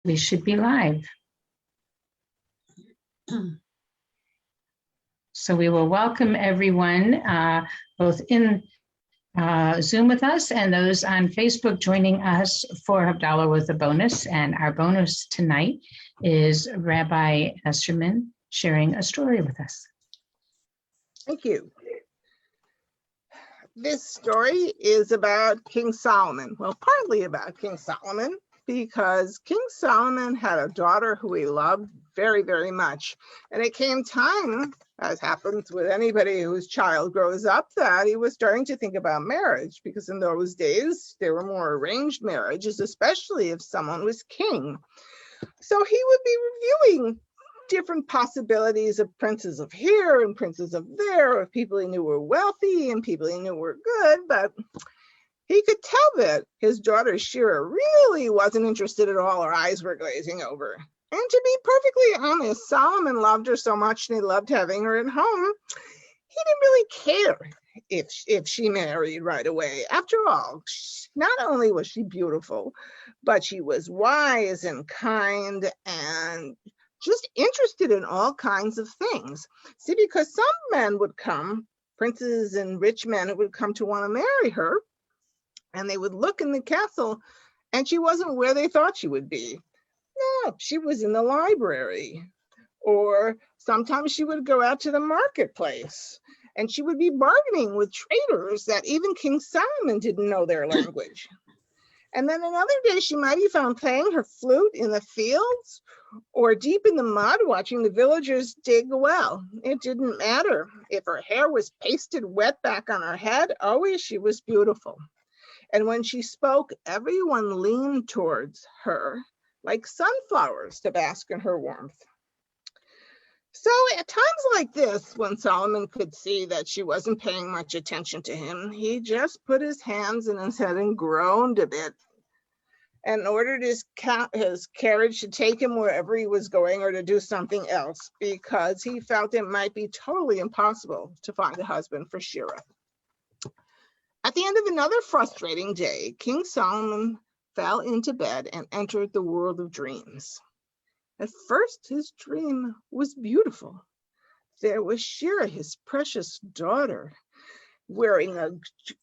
We should be live. So we will welcome everyone, both in Zoom with us and those on Facebook joining us for Havdalah with a bonus. And our bonus tonight is Rabbi Esserman sharing a story with us. Thank you. This story is about King Solomon. Well, partly about King Solomon, because King Solomon had a daughter who he loved very, very much. And it came time, as happens with anybody whose child grows up, that he was starting to think about marriage, because in those days, there were more arranged marriages, especially if someone was king. So he would be reviewing different possibilities of princes of here and princes of there, of people he knew were wealthy and people he knew were good, but he could tell that his daughter Shira really wasn't interested at all. Her eyes were glazing over. And to be perfectly honest, Solomon loved her so much and he loved having her at home. He didn't really care if she married right away. After all, not only was she beautiful, but she was wise and kind and just interested in all kinds of things. See, because some men would come, princes and rich men who would come to want to marry her, and they would look in the castle and she wasn't where they thought she would be. No, she was in the library. Or sometimes she would go out to the marketplace and she would be bargaining with traders that even King Solomon didn't know their language. And then another day she might be found playing her flute in the fields or deep in the mud watching the villagers dig a well. It didn't matter. If her hair was pasted wet back on her head, always she was beautiful. And when she spoke, everyone leaned towards her like sunflowers to bask in her warmth. So at times like this, when Solomon could see that she wasn't paying much attention to him, he just put his hands in his head and groaned a bit and ordered his carriage to take him wherever he was going or to do something else, because he felt it might be totally impossible to find a husband for Shira. At the end of another frustrating day, King Solomon fell into bed and entered the world of dreams. At first, his dream was beautiful. There was Shira, his precious daughter, wearing a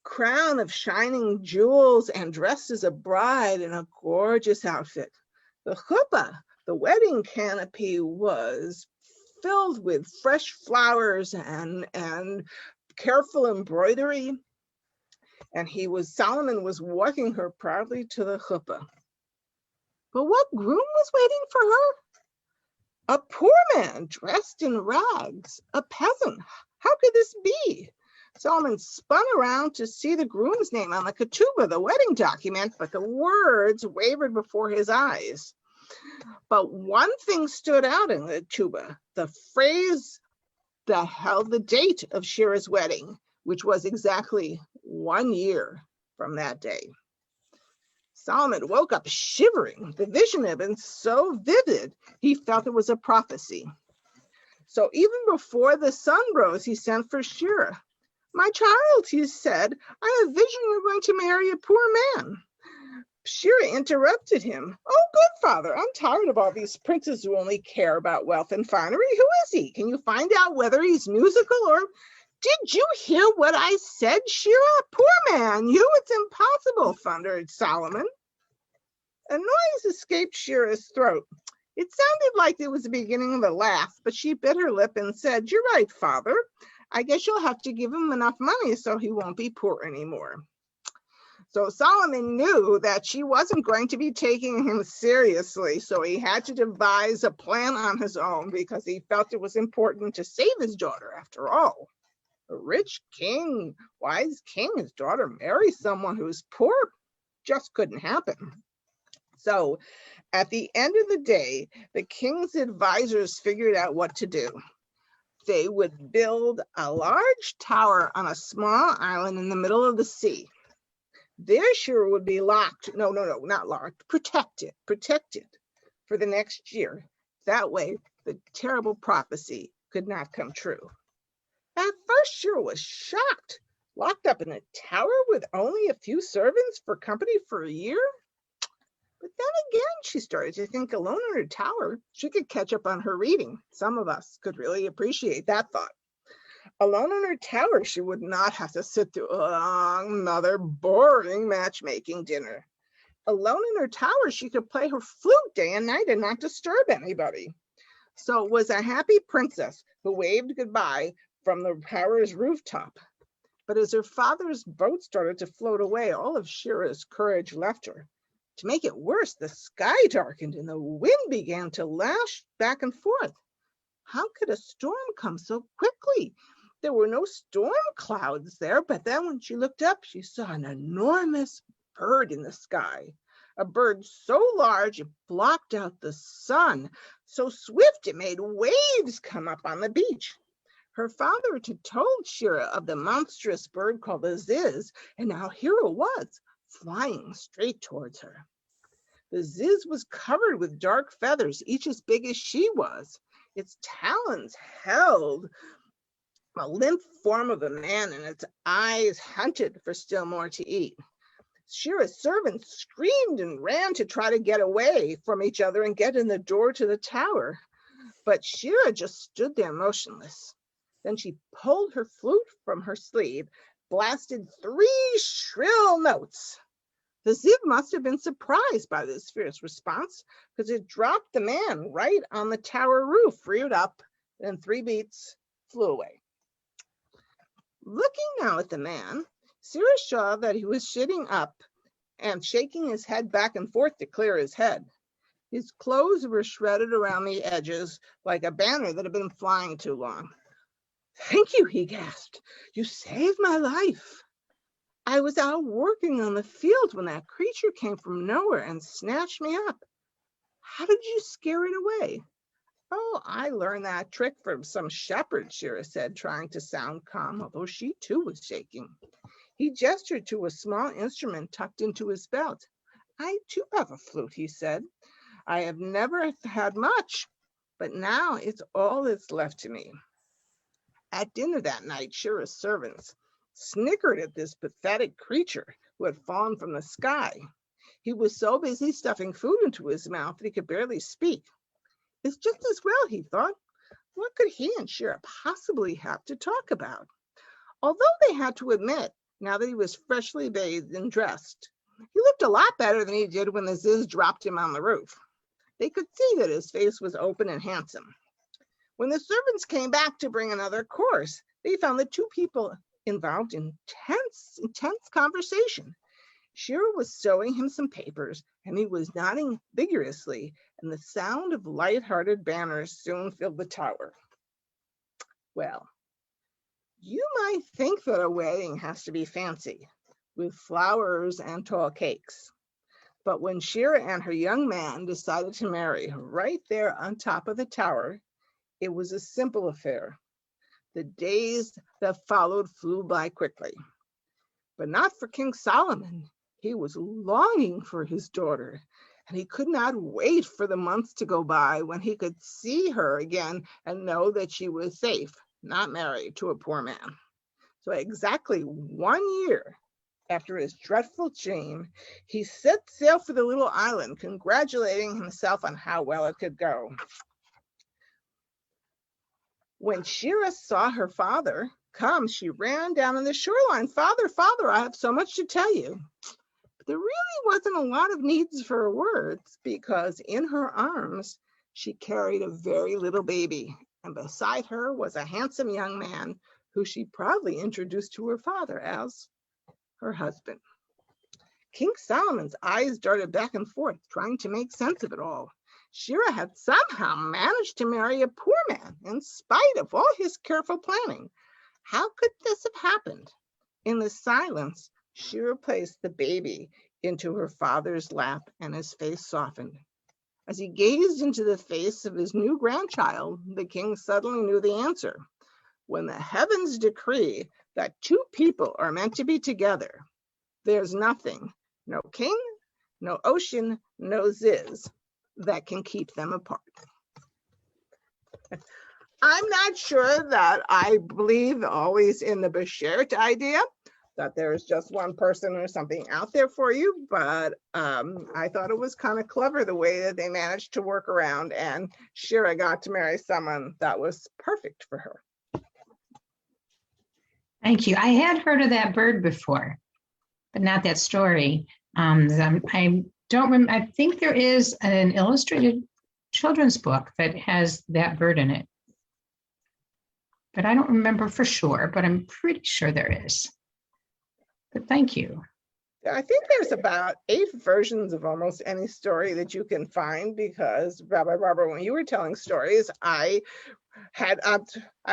crown of shining jewels and dressed as a bride in a gorgeous outfit. The chuppah, the wedding canopy, was filled with fresh flowers and careful embroidery. And Solomon was walking her proudly to the chuppah. But what groom was waiting for her? A poor man dressed in rags, a peasant. How could this be? Solomon spun around to see the groom's name on the ketubah, the wedding document, but the words wavered before his eyes. But one thing stood out in the ketubah, the phrase that held the date of Shira's wedding, which was exactly 1 year from that day. Solomon woke up shivering. The vision had been so vivid, he felt it was a prophecy. So even before the sun rose, he sent for Shira. My child, he said, I have a vision you're going to marry a poor man. Shira interrupted him. Oh, good father, I'm tired of all these princes who only care about wealth and finery. Who is he? Can you find out whether he's musical or... Did you hear what I said, Shira? Poor man, it's impossible, thundered Solomon. A noise escaped Shira's throat. It sounded like it was the beginning of a laugh, but she bit her lip and said, You're right, father. I guess you'll have to give him enough money so he won't be poor anymore. So Solomon knew that she wasn't going to be taking him seriously, so he had to devise a plan on his own because he felt it was important to save his daughter after all. A rich king, wise king, his daughter marry someone who's poor, just couldn't happen. So at the end of the day, the king's advisors figured out what to do. They would build a large tower on a small island in the middle of the sea. Their Shira would be locked, not locked, protected for the next year. That way, the terrible prophecy could not come true. At first, Shira was shocked. Locked up in a tower with only a few servants for company for a year? But then again, she started to think alone in her tower, she could catch up on her reading. Some of us could really appreciate that thought. Alone in her tower, she would not have to sit through a long, another boring matchmaking dinner. Alone in her tower, she could play her flute day and night and not disturb anybody. So it was a happy princess who waved goodbye from the tower's rooftop. But as her father's boat started to float away, all of Shira's courage left her. To make it worse, the sky darkened and the wind began to lash back and forth. How could a storm come so quickly? There were no storm clouds there, but then when she looked up, she saw an enormous bird in the sky. A bird so large it blocked out the sun, so swift it made waves come up on the beach. Her father had told Shira of the monstrous bird called the Ziz, and now here it was, flying straight towards her. The Ziz was covered with dark feathers, each as big as she was. Its talons held a limp form of a man, and its eyes hunted for still more to eat. Shira's servants screamed and ran to try to get away from each other and get in the door to the tower. But Shira just stood there motionless. Then she pulled her flute from her sleeve, blasted 3 shrill notes. The Ziv must have been surprised by this fierce response, because it dropped the man right on the tower roof, reared up, and 3 beats flew away. Looking now at the man, Shira saw that he was sitting up and shaking his head back and forth to clear his head. His clothes were shredded around the edges like a banner that had been flying too long. "Thank you," he gasped. "You saved my life. I was out working on the field when that creature came from nowhere and snatched me up. How did you scare it away?" "Oh, I learned that trick from some shepherd," Shira said, trying to sound calm, although she too was shaking. He gestured to a small instrument tucked into his belt. "I too have a flute," he said. "I have never had much, but now it's all that's left to me." At dinner that night, Shira's servants snickered at this pathetic creature who had fallen from the sky. He was so busy stuffing food into his mouth that he could barely speak. It's just as well, he thought. What could he and Shira possibly have to talk about? Although they had to admit, now that he was freshly bathed and dressed, he looked a lot better than he did when the Ziz dropped him on the roof. They could see that his face was open and handsome. When the servants came back to bring another course, they found the 2 people involved in intense conversation. Shira was showing him some papers, and he was nodding vigorously, and the sound of light-hearted banners soon filled the tower. Well, you might think that a wedding has to be fancy, with flowers and tall cakes. But when Shira and her young man decided to marry right there on top of the tower, it was a simple affair. The days that followed flew by quickly. But not for King Solomon. He was longing for his daughter, and he could not wait for the months to go by when he could see her again and know that she was safe, not married to a poor man. So exactly 1 year after his dreadful dream, he set sail for the little island, congratulating himself on how well it could go. When Shira saw her father come, she ran down on the shoreline. "Father, father, I have so much to tell you." But there really wasn't a lot of needs for words, because in her arms, she carried a very little baby, and beside her was a handsome young man who she proudly introduced to her father as her husband. King Solomon's eyes darted back and forth, trying to make sense of it all. Shira had somehow managed to marry a poor man in spite of all his careful planning. How could this have happened? In the silence, Shira placed the baby into her father's lap, and his face softened. As he gazed into the face of his new grandchild, the king suddenly knew the answer. When the heavens decree that 2 people are meant to be together, there's nothing, no king, no ocean, no Ziz, that can keep them apart. I'm not sure that I believe always in the Beshert idea, that there's just one person or something out there for you, but I thought it was kind of clever the way that they managed to work around, and Shira got to marry someone that was perfect for her. Thank you. I had heard of that bird before, but not that story. I don't remember. I think there is an illustrated children's book that has that bird in it, but I don't remember for sure, but I'm pretty sure there is. But thank you. I think there's about 8 versions of almost any story that you can find, because Rabbi Barbara, when you were telling stories, I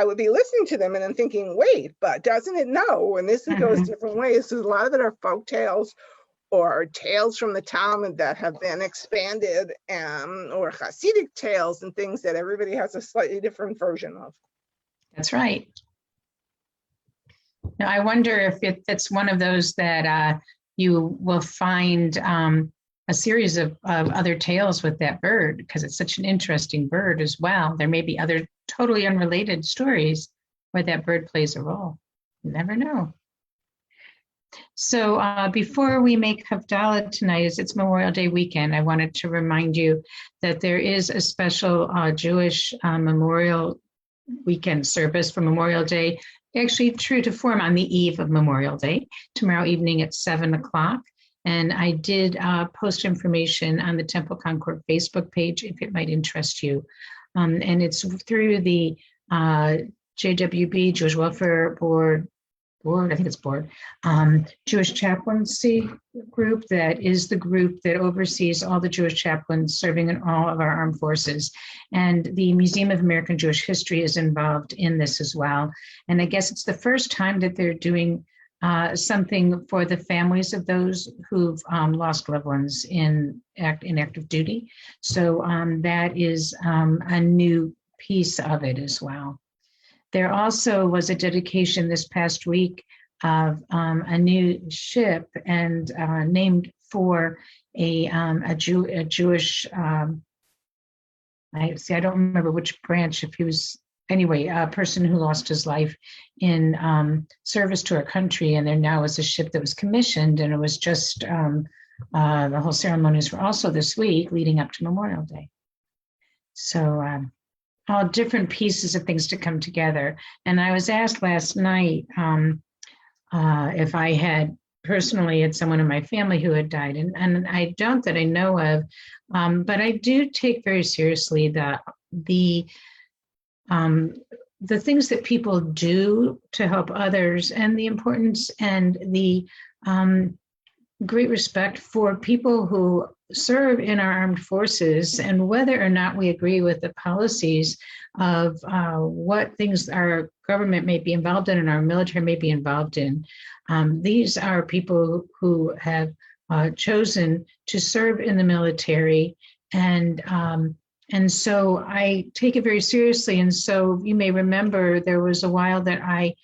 would be listening to them and then thinking, wait, but doesn't it know? And this goes different ways. So a lot of it are folk tales or tales from the Talmud that have been expanded, or Hasidic tales and things that everybody has a slightly different version of. That's right. Now, I wonder if it's one of those that you will find a series of other tales with that bird, because it's such an interesting bird as well. There may be other totally unrelated stories where that bird plays a role. You never know. So before we make Havdalah tonight, as it's Memorial Day weekend, I wanted to remind you that there is a special Jewish Memorial Weekend service for Memorial Day, actually true to form on the eve of Memorial Day, tomorrow evening at 7 o'clock. And I did post information on the Temple Concord Facebook page if it might interest you. And it's through the JWB, Jewish Welfare Board, I think it's board, Jewish chaplaincy group that is the group that oversees all the Jewish chaplains serving in all of our armed forces. And the Museum of American Jewish History is involved in this as well. And I guess it's the first time that they're doing something for the families of those who've lost loved ones in active duty. So that is a new piece of it as well. There also was a dedication this past week of a new ship and named for a Jewish, I don't remember which branch, if he was, anyway, a person who lost his life in service to our country. And there now is a ship that was commissioned, and it was just, the whole ceremonies were also this week leading up to Memorial Day. So, all different pieces of things to come together. And I was asked last night if I had personally had someone in my family who had died, and I don't that I know of, but I do take very seriously the things that people do to help others, and the importance and the great respect for people who serve in our armed forces, and whether or not we agree with the policies of what things our government may be involved in and our military may be involved in. These are people who have chosen to serve in the military, and so I take it very seriously. And so you may remember there was a while that I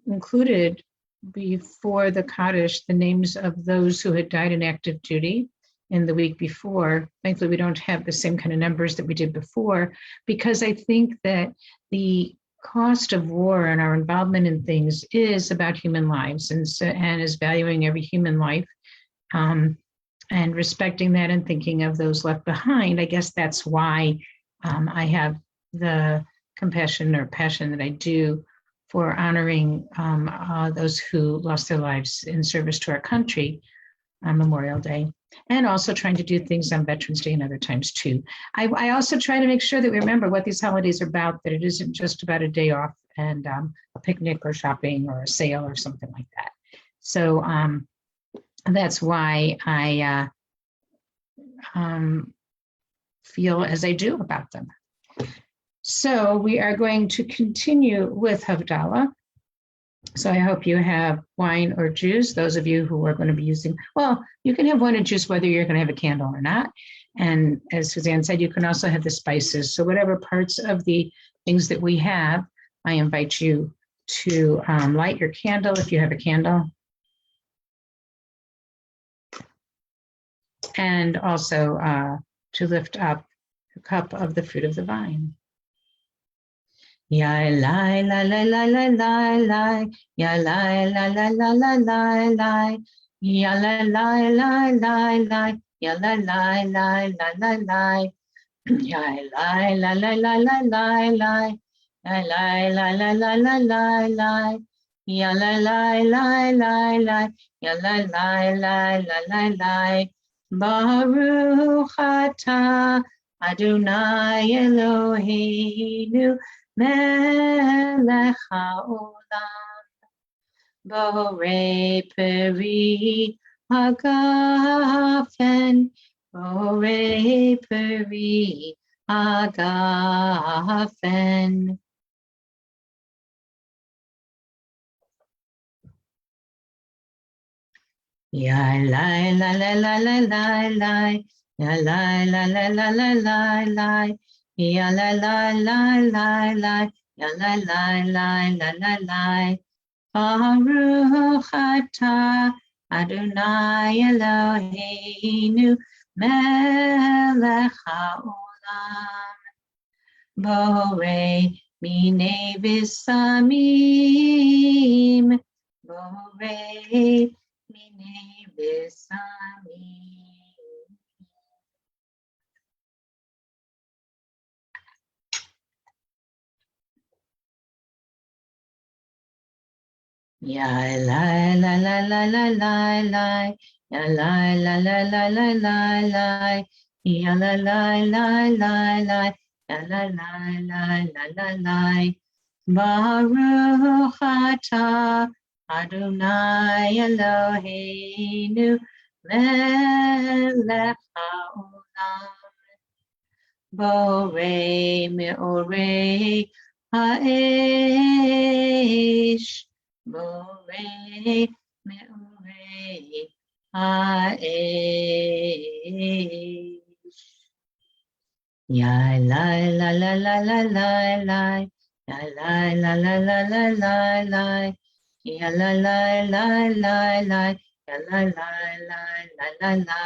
included before the Kaddish the names of those who had died in active duty in the week before. Thankfully, we don't have the same kind of numbers that we did before, because I think that the cost of war and our involvement in things is about human lives, and is valuing every human life, and respecting that and thinking of those left behind. I guess that's why I have the compassion or passion that I do for honoring those who lost their lives in service to our country on Memorial Day, and also trying to do things on Veterans Day and other times too. I also try to make sure that we remember what these holidays are about, that it isn't just about a day off and a picnic or shopping or a sale or something like that. So that's why I feel as I do about them. So we are going to continue with Havdalah. So I hope you have wine or juice. Those of you who are going to be using, well, you can have wine and juice whether you're going to have a candle or not. And as Suzanne said, you can also have the spices. So whatever parts of the things that we have, I invite you to light your candle if you have a candle. And also to lift up a cup of the fruit of the vine. Ya lai la la la la la la, ya lai la la la la la la, ya la la la la la, ya la la la la la la, ya la la la la la la la, ya la la la la la la la, ya la la la la la, ya la la la la la la. Baruch atah Adonai Eloheinu melech haolam borei peri hagafen borei peri hagafen. Ya la la la la la la la, ya la la la la la la la, ya la la la la la, ya la la la la la la. Baruch atah Adonai Eloheinu melech haolam borei minei v'samim borei minei v'samim. Ya la la la la la la la, ya la la la la la la la, ya la la la la la, ya la la la la la la. Baruch atah Adonai Eloheinu melech haolam borei me'orei ha'esh borei me'orei ha'esh. Ya la la la la la la la, ya la la la la la la la, ya la la la la la, ya la la la la la la.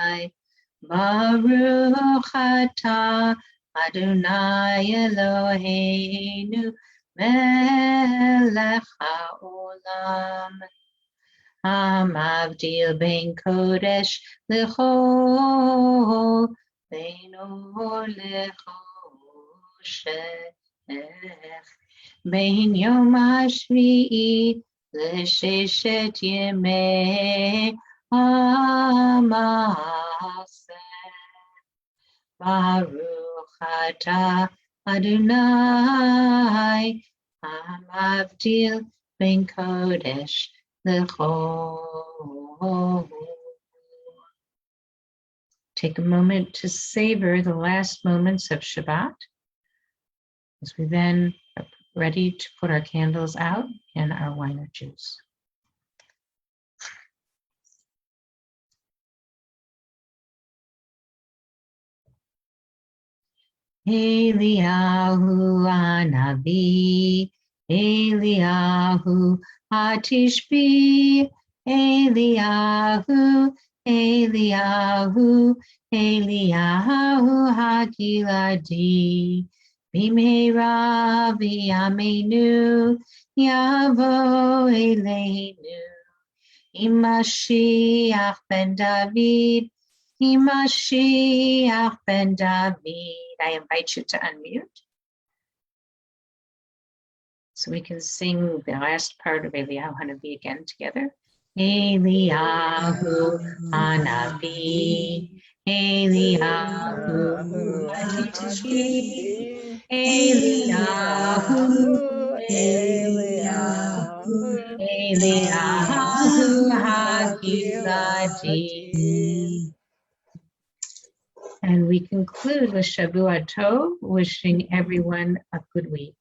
Baruch atah Adonai Eloheinu melech haolam hamavdil ben kodesh l'chol ben or l'choshech ben yom hashvi'i l'sheshet yemei hamaseh. Baruch atah Adonai hamavdil ben kodesh l'chol. Take a moment to savor the last moments of Shabbat as we then are ready to put our candles out and our wine or juice. Eliyahu Hanavi, Eliyahu Hatishbi, Eliyahu, Eliyahu, Eliyahu Hagiladi, Bimera v'yameinu, Yavo Eleinu, Imashiach ben David, Mashiach ben David. I invite you to unmute so we can sing the last part of Eliyahu Hanavi again together. Eliyahu Hanavi, Eliyahu Hatishbi, Eliyahu, Eliyahu Hagiladi. And we conclude with Shavua Tov, wishing everyone a good week.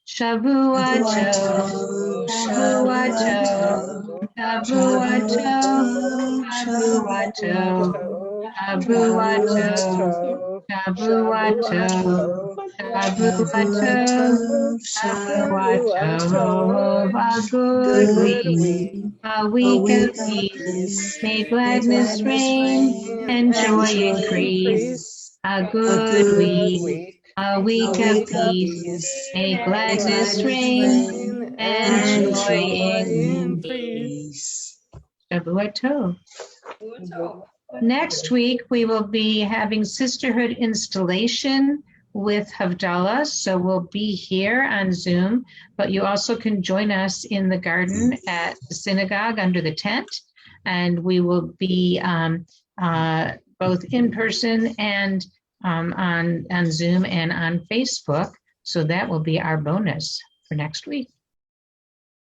Shavua Tov, Shavua Tov, Shavua Tov, Shavua Tov, Shavua Tov, Shavua Tov, Shavua Tov, a good week, a week of peace, may gladness reign and joy increase, a good week, A week of peace, may gladness reign, and joy increase. Shavua Tov. Next week, we will be having Sisterhood installation with Havdalah. So we'll be here on Zoom, but you also can join us in the garden at the synagogue under the tent. And we will be both in person and on Zoom and on Facebook. So that will be our bonus for next week.